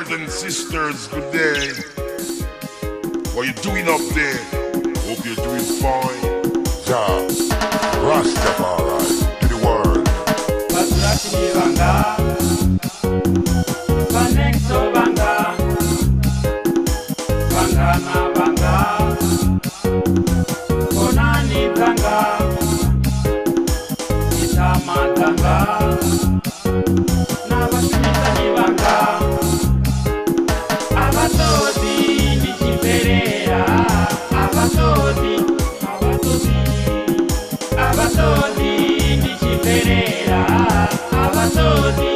brothers and sisters, good day. What you doing up there? Hope you're doing fine. Ja, Rastafari to the world. Basrati Vanga, Vanexo Vanga, Vangana Vanga, Konani Vanga, Itama Vanga, Navashmitani Vanga, Avatodi, Nichiperea, Avatodi, Avatodi, Nichiperea, Avatodi,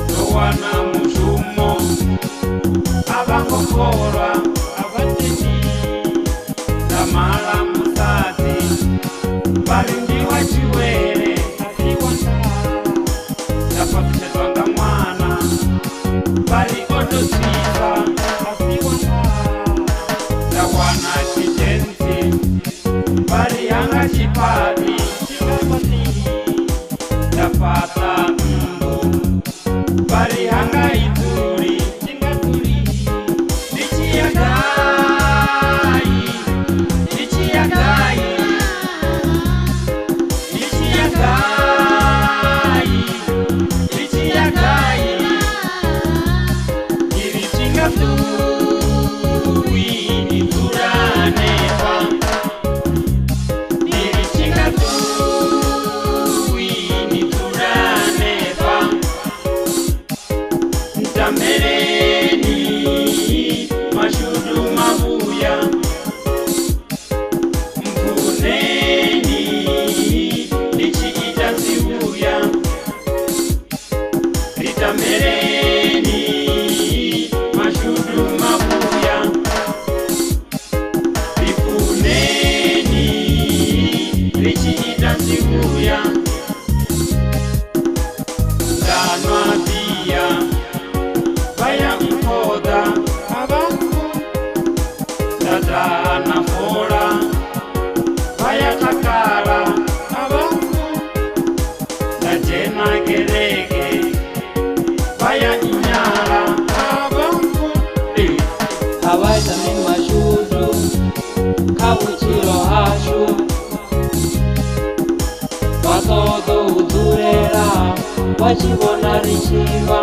Nowana Mushumo, Avangokora, Avateti, Tamala Musati, Balindi Wachiwere, Asiwanda, Tapapisha Mwana, Bali Oto Sifa, Asiwanda, Tawana Chitensi, Bali Yanga Chipati, Chipati, Tapata Mbu, Bali Yanga Ituri, Chingaturi, Nichiagai, Nichiagai, Nichiagai, Nichiagai, Iri Chingaturi, Ituraneva. Mereni mashudu mabuya mpuneni nichikita sibuya rita mereni mashudu mabuya ripuneni nichikita sibuya danwa pia Vaya mkoda abangu Dada na fora Vaya kakara abangu Dajena gerege Vaya inyara abangu Hawaita min mashudu Kawichiro hashu Watoto udurera Wachibona rishiva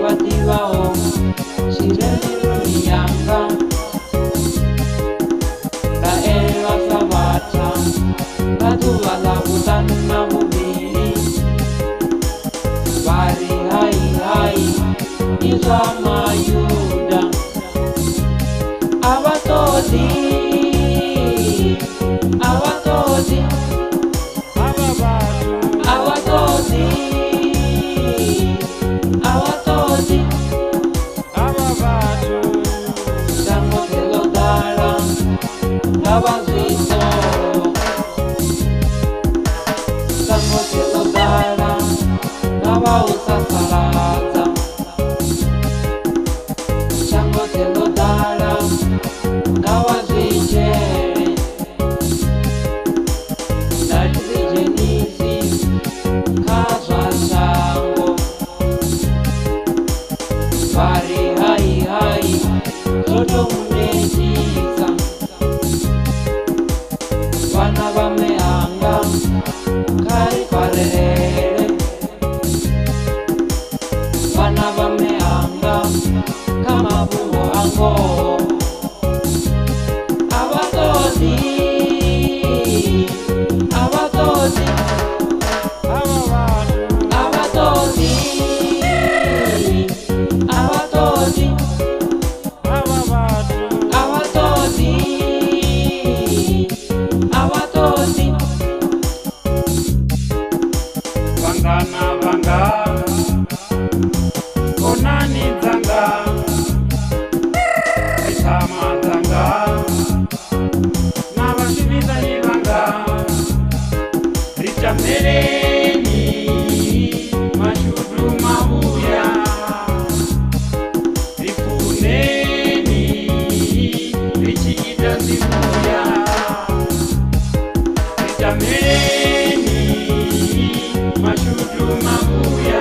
Wativao, Shireni Yanga, La Eva Savata, La Tuvala Butana Mubili, Bari Hai, Izama Yuda, Avatodi, Avatodi, Avatodi. Mereni mashudu mabuya ripuneni richiita sibuya ritamereni mashudu Shuduma huya